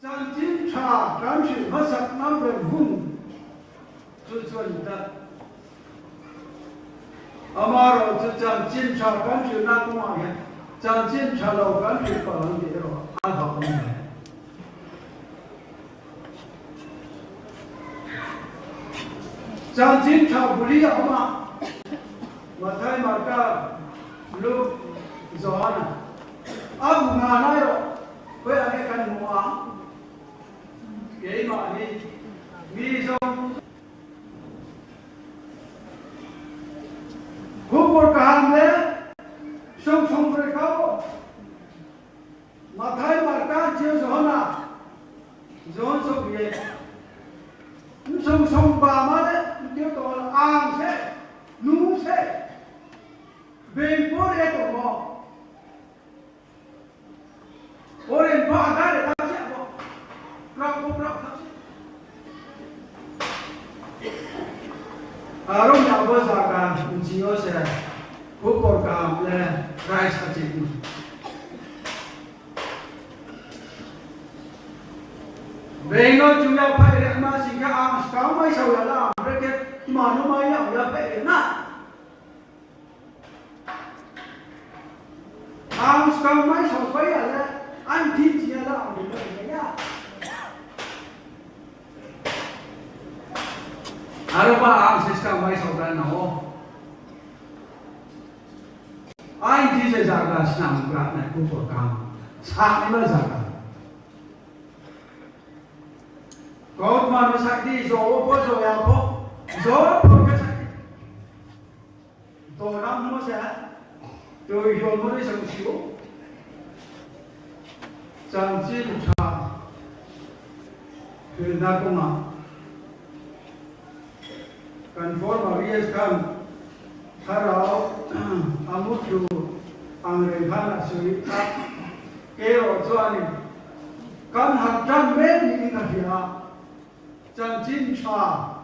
张金茶赶去和尚那边混，就说你的。阿妈罗就张金茶赶去那个嘛呀，张金茶老赶去搞人的罗，阿好的。张金茶不离阿妈，我太妈个路走啊，阿不拿来罗，会阿个干么啊？给嘛你，你说。Kupur kahamle, song song berkau, matai marka cio zona, zon sobiye, song song bamade, dia tu ang se, nu se, bengkor itu mo, orang bagai tak siapa, prak. Arung yang besar ujian saya, ukur kam le rai sajid. Bengo juga pada masih ke ang sekarang mai saudara, mereka mana mai yang ya pada na. Ang sekarang mai saudara le, anti dia lah orang ya. Arupa ang sistem mai saudara naho. Ain di sejaga senang berat nak kumpul kam. Saat ni berjaga. Kau mana sakti zo po zo yang po ke sakti. To nam mo sa. To yo mo ni sang siu. Jang jin cha. Kena kuma. Conform areas kan harau amutu angrekhana suita kero chuani kan hakjan men ni na hia chan chin cha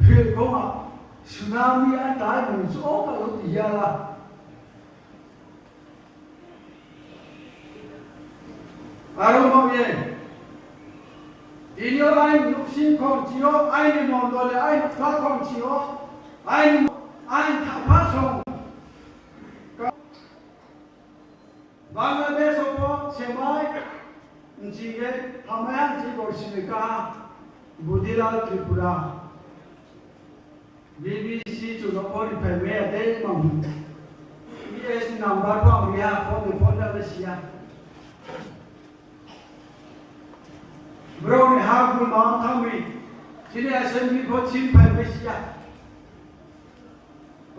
phil koma tsunami a tai mun so ka lo dia la aro mo ye Inyo ay nuksin kong chiyo, ay ni mondole, ay nukta kong chiyo, ay tapasong. Bangladesh ko semai, nchige, hamayan chigo simika, Budilal Tripura. BBC chunokori peme ade mam. ES number ko riya phone la siya. Bro ni hak mau thambi, sini assembly ko chim pai besia.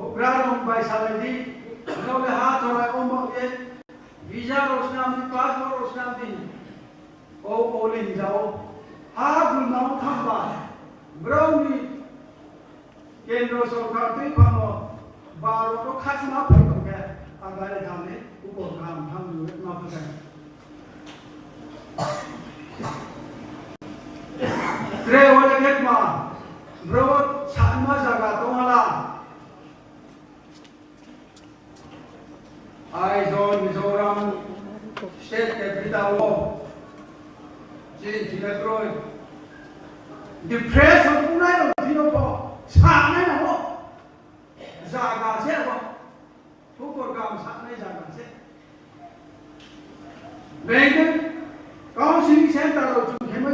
Program by salary, no le hat ora ombo ye, visa rosnam di passport rosnam di. O olin jao, hak mau thamba. Bro ni kendro sarkar tui phano, baro ko khatna pai ko ke, agare thamne upor kam tham lu na phasai. Kre wale ketma, bro chanma jaga tongala. I zone Mizoram state capital Jin Jilatroy. Depression punai lo tino po, sanai na po. Jaga se po, pukul kam sanai jaga se. Bengkel, counseling center lo cuma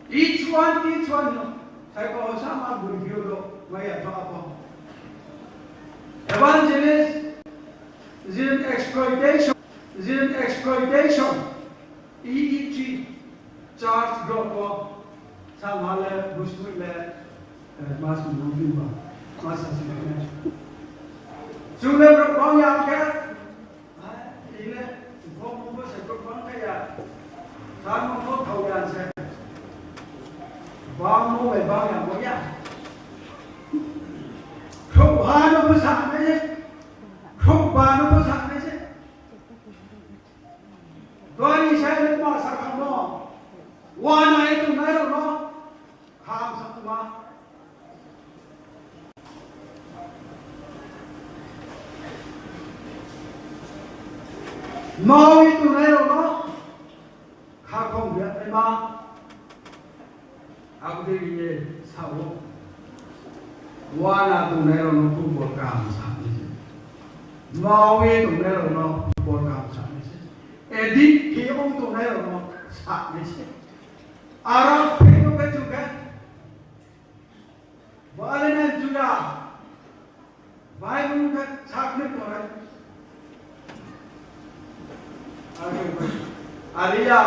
Each one, saya kau sama berhidup lo, maya apa? Evangelist, zin exploitation, EEG, charge drop, sama le, busuk le, mas menunggu masa sebenarnya. Sudah berapa yang ke? Ini, kau mau seberapa kaya? Sama kau tahu yang saya. Bang mua về bang nhà có nhá, không ba nó có sẵn đấy chứ, không ba nó có sẵn đấy chứ. Tôi đi xe lên mà sẵn không nó, qua này tụi này đâu nó, ham sẵn mà. Nói tụi này đâu nó, khác không phong việc ấy mà áp đi về sao qua là tụi này nó không buồn cảm sao mau về tụi này nó buồn cảm sao edit khi ông tụi này nó sao đấy Arab khi nó cái chung cái vợ lên anh chú ya vài người cái sắc nước rồi Alia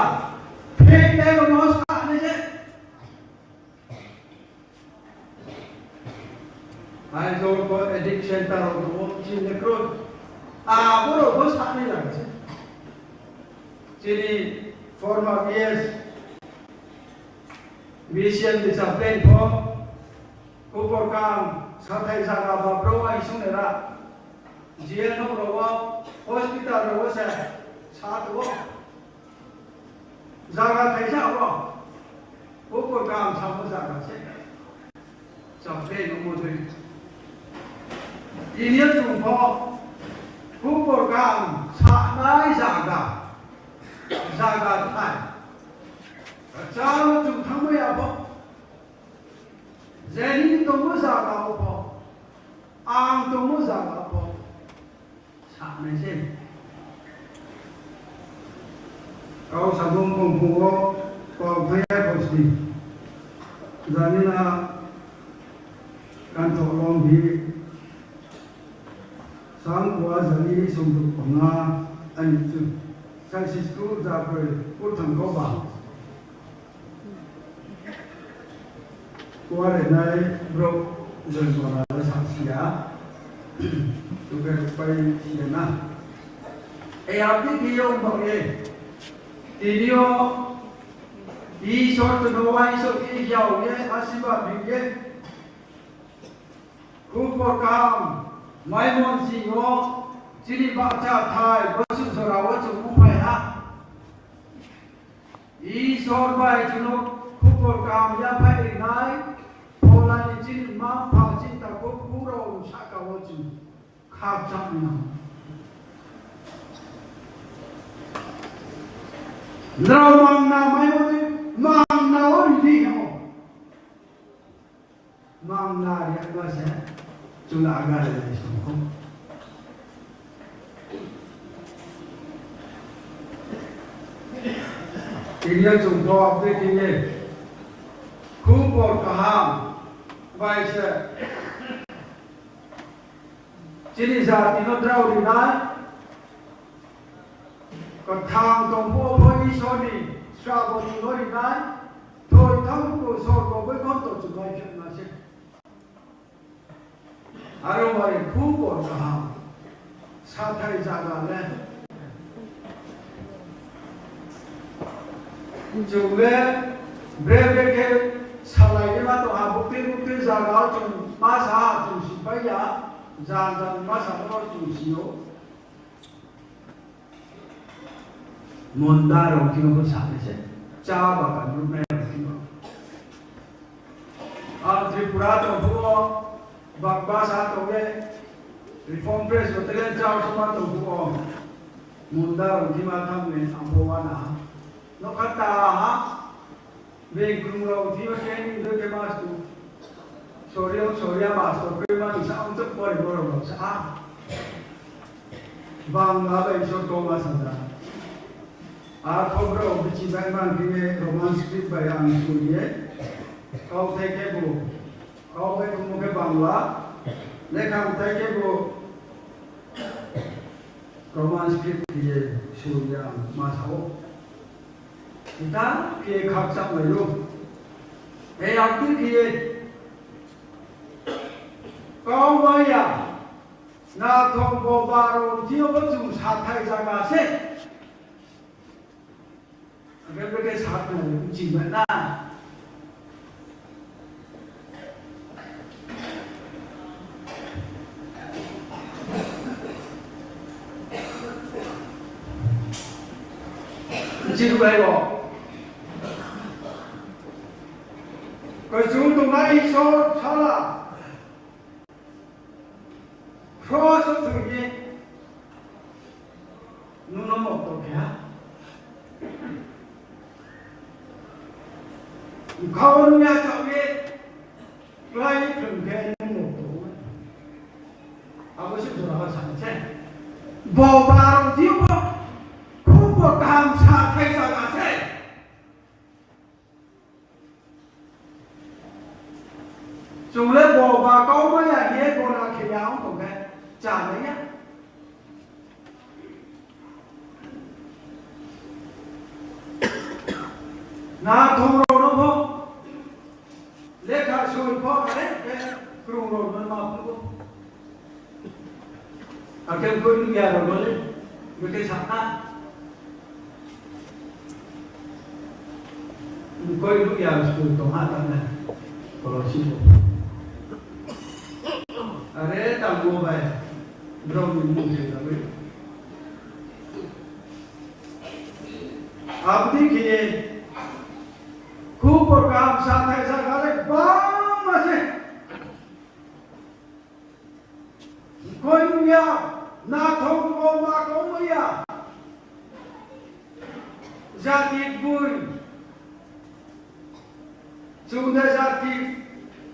khi này nó sao đấy chứ ai rồi có addiction ta rồi nó chỉ là rồi bố rồi bố sao này là chứ chỉ đi form years mission discipline for cô program sao thầy ra là vào pro ai xuống này ra GN không rồi hospital rồi sẽ sao được không ra là thầy sao rồi cô program sao mới ra là sẽ chẳng đây nó một thôi ý nghĩa dùng phò cô program sao nói ra cả thầy cháu chúng thằng mới à bố Zeni to mo za ka po ang to mo za ka po sa này xem kau sabung kumpuo kau thaya posdi zanina kan tolong di sang kwa zani sumdu panga ani chu sang sistu za ko thang ko ba qua đến đây bro dần vào là sáng xía tụi cái bay hiện na ai áp đi đi ông bảo gì thì đi đi số tụi nó bay số đi giàu nhé asibat bị nhé khu program mai môn gì ngó chỉ đi bảo cha thai có sự sửa đổi chúng cũng phải ha đi số bay chúng nó khu program ya phải đi này Polani jin ma pa jin ta ko puro saka woju khap cham na Nao mang na mai mang na ori di ho mang na ya ba se chula aga le so Ini chung ko ap de ki khu bor kaham vai se chini za ti no drau ri na ko thang tong po phoi so ni swa bo ni no ri na thôi thang ko so ko với con tổ chức vai chuyện mà se aro mari khu bor kaham sa thai za ga le chung le breve ke salai ke ma to ha bukti jaga chung ma sa chung si pa ya jan ma sa no chung si yo monda ro ki no sa ne se cha ba ka nu me ki no Tripura to ho bak ba sa to ge reform press to tele cha so to ho monda ro ki ma tham ne ambo wa na no kata ha về cùng lâu thì cái những cái mà số liệu mà số cái mà thì sao rất bồi bồi rồi sao vàng là vậy số câu mà sao ra không rồi bị chỉ bạn bạn cái roman script bài ăn suy ấy câu thấy cái bộ câu cái một cái bằng lá lấy không thấy cái bộ roman script thì suy mà sao kita kia khắc sắp này luôn để học cái kia có mấy na thông bộ bà rồi thiếu có dùng sát thay ra mà xét cái sát này cũng chỉ vậy na chỉ vậy rồi cái chúng tôi nói số sao là số số thứ gì nó một tổ kia Kau ni acak ni, kelai kelengkeng motor. Aku sih sudah sangat. Bawa tiup, kubur kam sakai sakai. Jumlah bawa kau mana ye guna kiyau tu kan, jangan ya. Na thong ro no pho lekha sui pho ale ke krung ro no ma pho akem ko ni ya ro le ke sa na ko ni ya sui to ha ta na ko si ko are ta go ba bro ni mu se la le आप देखिए खूब काम साथ ऐसा करे बाम से कोई मुया ना थोक को मा को मुया जाति बुई चुंदे जाति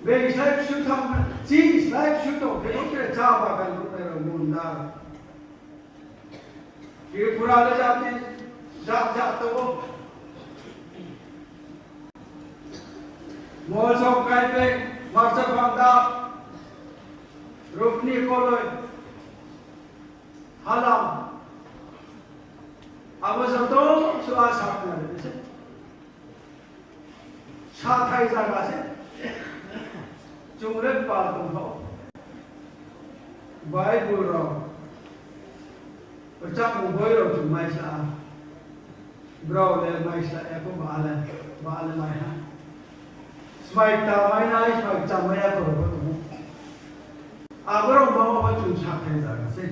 बेइस्लाइफ शुद्धम चीज लाइफ शुद्धो के चावा का रुपए मुंडा ये पुराने जाति जात तो Mosok kaipe maksa bangda rupni koloi halam awasato suah sapna se sathai jaga se chungre patum ho bai buro pachak muboi ro chumai sa bro le mai sa eko bale mai ha Smite tamai na smite tamai ya koro ko tu. Agaro bawa baju sakai jaga se.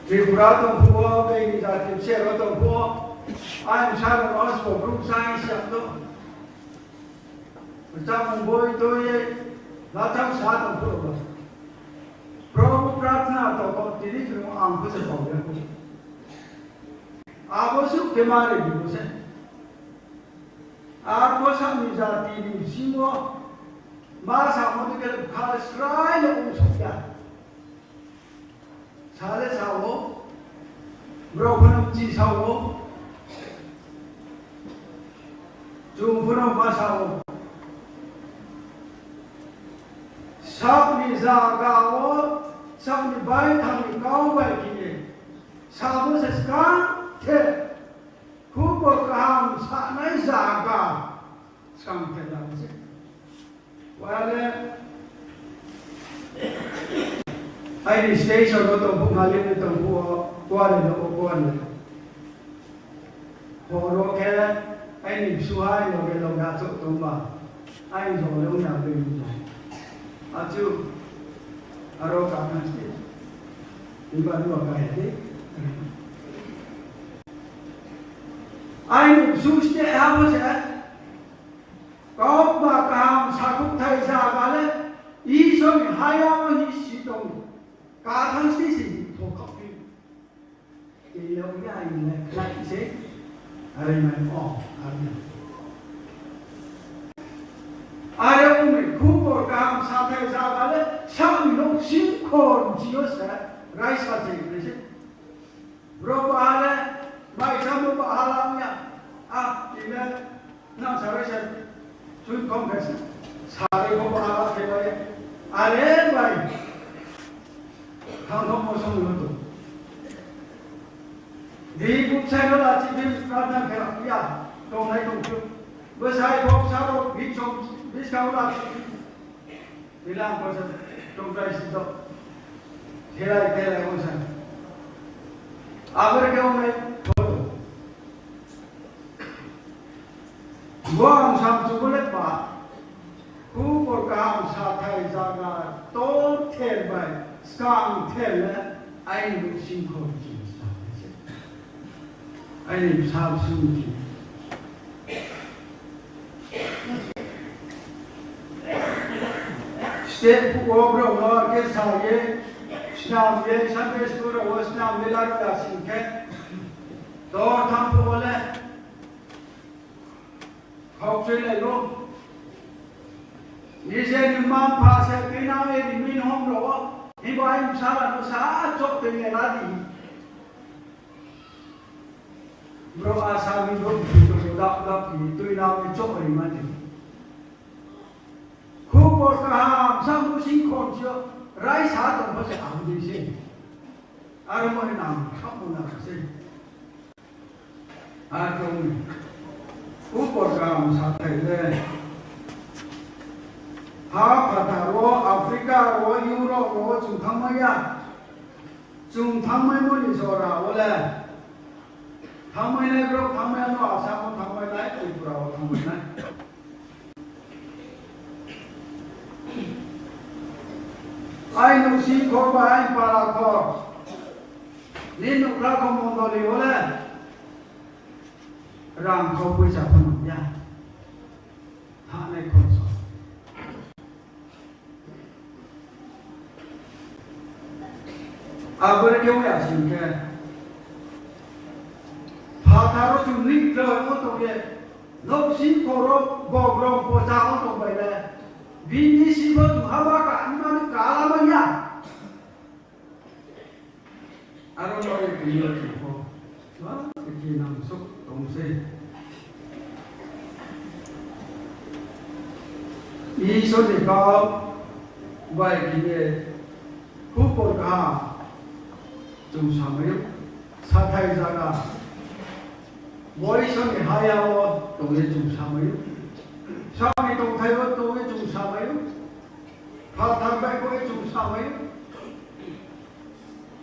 Tripura tu buo be jati shero tu buo. Ai sharo os ko group science ya tu. Macam boy tu ye lacham sa tu buo. Pro pratna tu ko tiri tu ang ko se ko ya ko. आवश्यक के मारे भी उसे आवश्यक निजाती निसीमो मार सामने के खास राय ले उसका साले सावो ब्रोकन चीज सावो जो पुनो पासावो सब निजागावो सब निबाई थामी काउ बाई किए साबो से स्कान थे खूब काम सानाई जागा काम के नाम से वाले आई स्टेशन तो बुखाली में तो वो वाले होरो के आई सुहाई लोगे लोगा तो तुम्बा आई जो लोग ना पे आजू आरो काम है इबादु आगे Ai suste amos है कौन बा काम साकुक थाई जागाले इसन हायाम ही सितों काथन स्थिति तो कभी ये लोग क्या इन्हें क्लास से अरे मैं अरे उन्हें खूब काम साथे जागाले सब लोग सिंखोर जियो से राइस का चाहिए से ब्रो बाले Mai kamu bahalamnya, ini nak saya sudah kompres. Sari kamu bahalam kepada, alen baik. Kamu mosong dulu. Di saya nak cipin kerana kerja, tolong tolong. Besar bos saro, bis kamu nak bilang bos tolong itu. Kira bos. Agar kamu Buang samsu boleh pak, kubur kam sathai jaga to terbai, skang terle, ain singkor jenis, ain samsu jenis. Step over orang ke saya, senam ye sampai sekolah, senam melak dah singkat. Tor tham po le học chơi lại luôn như thế nhưng mà phá sẽ cái nào ấy thì mình không rõ thì bọn anh sao là nó xá chốt tình này là gì bro à sao mình không thì tôi đọc thì tôi nào mình chốt rồi mà thì khu vực cả hàng sang cũng sinh con chưa rai xá tổng phải sẽ ảo gì xin à rồi mọi nào khắp một nào xin à không khu vực cả hàng sang thầy lên Africa ro Africa ro Europe ro chung thang mai ya chung thang mai mo ni so ra ole thang mai ne bro thang mai no asa mo thang mai lai Tripura ro thang mai nai ai no si khor ba ai para khor ni no ra ko mo do li ole ram ko pui sa phun ya ha ne ko so Agar kau ya singkat, Fataro tu nik dah untuk ye, lok sing korok bogrong pocah untuk bayar, bini si tu hawa kan mana kalah banyak, aron orang kaya tu, wah kerja namsuk tongse, ini sudah kau baik ini, kupur kah. Chúng samay sa thai jaga boy sang haya wo to ye chúng samay sa mi tong thai wo to ye chúng samay pha thang bai ko ye chúng samay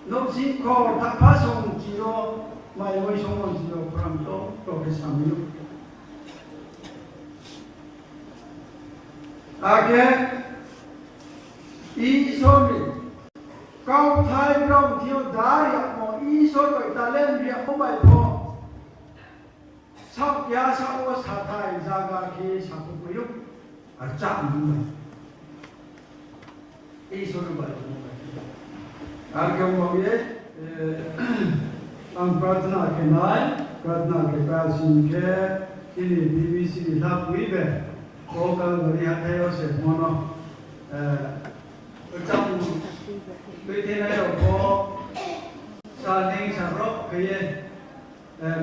no si ko ta pa song ji ro mai wo song ji ro pram to ke samay age I so Kau thay rong thiêu đá riêng mò ý số tuổi ta lên riêng không bài phò sắp giá sắp ô xa thay ra gà khi sắp ô bấy lúc ở chạm như vậy ý số tuổi bài kêu mò biết ang pratna ke nai pratna ke prasin ke ini BBC la quý về có cái người hát theo sẽ mono trong bây thế này là có sa nên sa rốc cái gì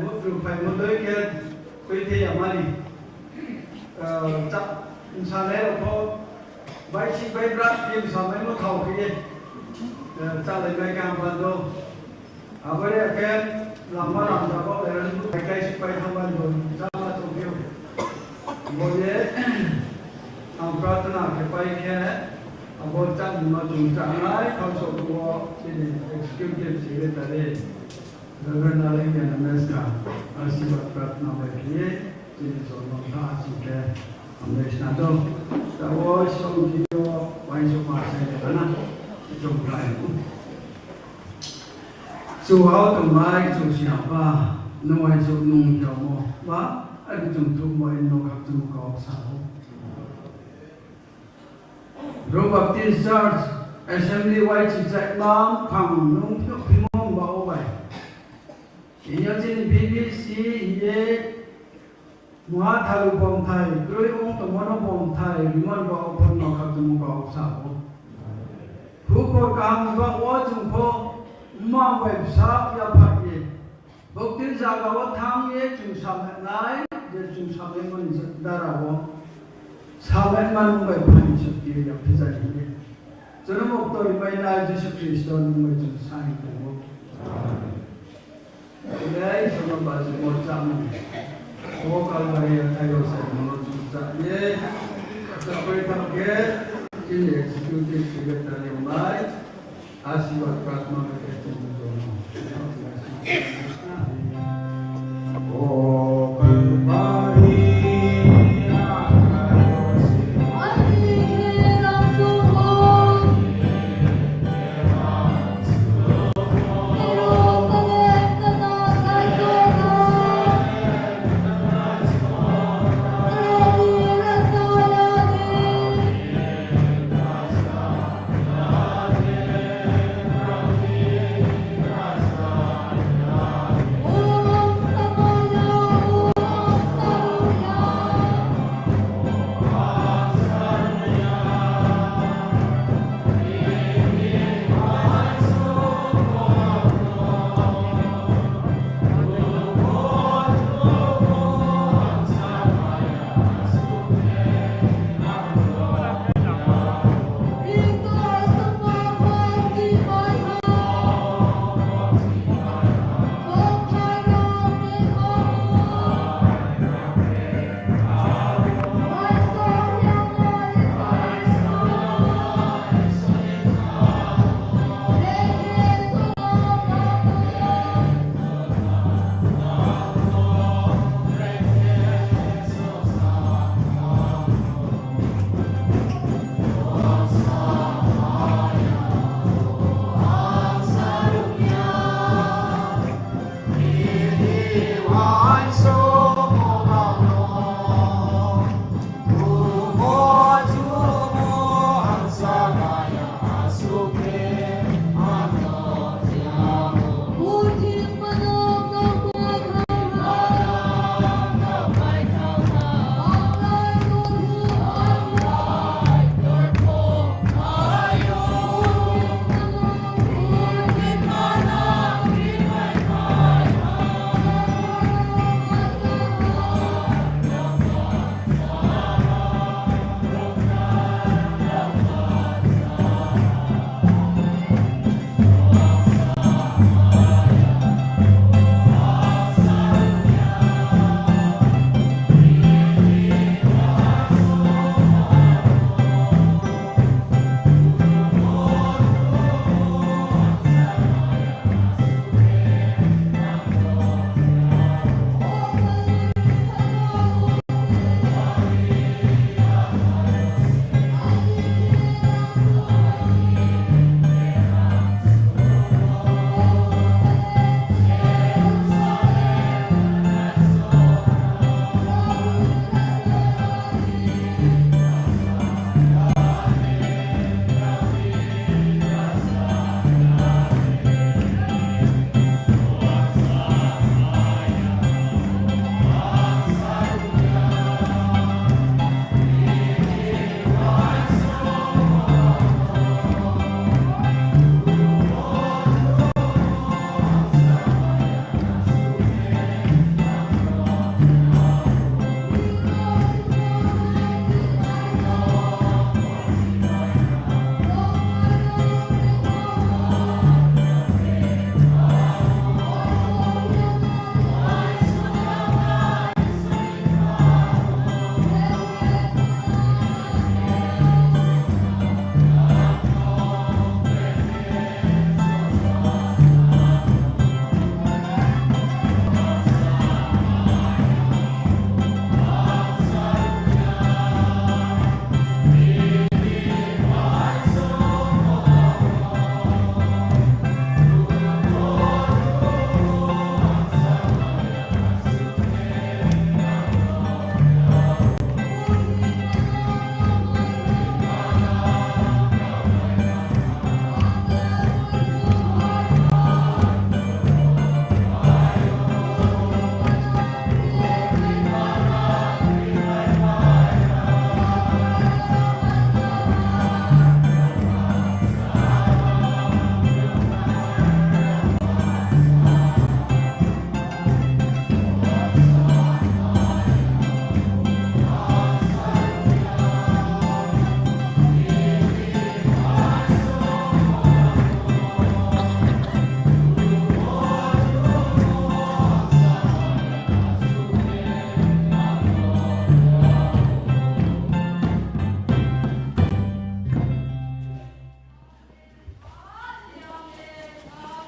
một trường phải một tới kia bây thế là mà đi chắc sa này là có bài sĩ bài rap phim sa mấy một thầu cái gì cha lại bài cam văn đâu à bây giờ cái làm mà làm ra có để cái sĩ bài tham văn rồi cha mà tụng kêu bây giờ ông pratna cái bài kia Abot cang ma chung cang lai khao so ko ini executive secretary Reverend Alingan Meska Asibat Pratna Bakiye ini so no ta asike amnesna do tawo so kiyo wai so ma se kana chung lai su hao tu mai chu sia ba no wai so nung kyo mo ba ai chung tu mo no khap tu ko sa Rome Baptist Church Assembly White Church Mam Phang Nung Phước Phim Bảo Vậy Nhớ trên BBC ye Mua Thai Bom Thai Rồi ông tổng nó Bom Thai Rimon Bảo Phang Nó Khắp Chung Bảo Sao Phú Bộ Cam Và Hóa Chung Phô Mà Web Sáp Ya Phạc Ye Bốc Tiến Gia Gạo Thang Ye Chung Sám Hẹn Nái Để Chung Sám Hẹn Mân Đà Rà Vô Saben man may panin sa tiyak pizza niya. So na mo to may na Jesus Kristo nung may sain ko mo. Kaya sa mga basa mo sa amin. O kalbariya tayo sa mga sa ye. Sa pwetang ke ini executive secretary may Asibat Pratna Bakiye O kalbariya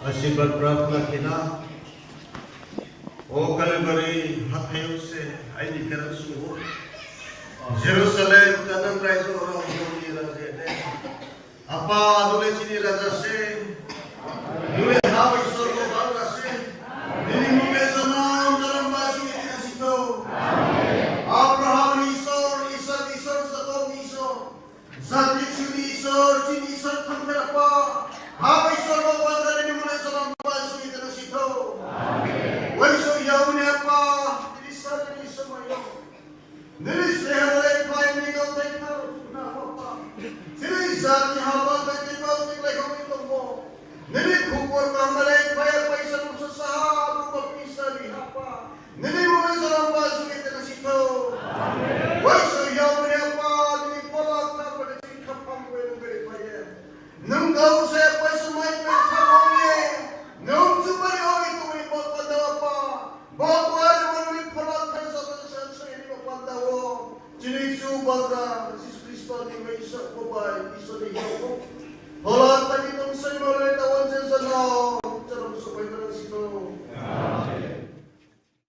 आशीर्वाद प्रार्थना किया ओ कलवरी हाथायों से आईनी करन सुहो जेरूसलेम तनम राइजो orang Yahudi raja deh apa adole sini raja se dule hawa isor ko baru se ini mungkin zaman dalam bahasa ini kasih Abraham isor Sodom isor Zati sini isor thamber apa hawa isor ko baru ini mulai zaman bahasa ini kasih waiso yaune apa isor ini semua Nili sehalai pai nigo tekau na hopa. Nili zati haba tekau teklai kami tomo. Nili kupur kamalai pai pai sanu sasaha rupa pisa lihapa. Nili mulai salam basu kita nasito. Wai so yau apa nili pola ta pada kapam welu beri pai. Nung kau se pai semai pai kamone. Nung supari oi tu ni bot pada apa. Bot wari wari pola ta Jinisu bagra Yesus Kristus ni may isa ko ba isa ni Yehova. Hola tadi tong sa mo le tawon sa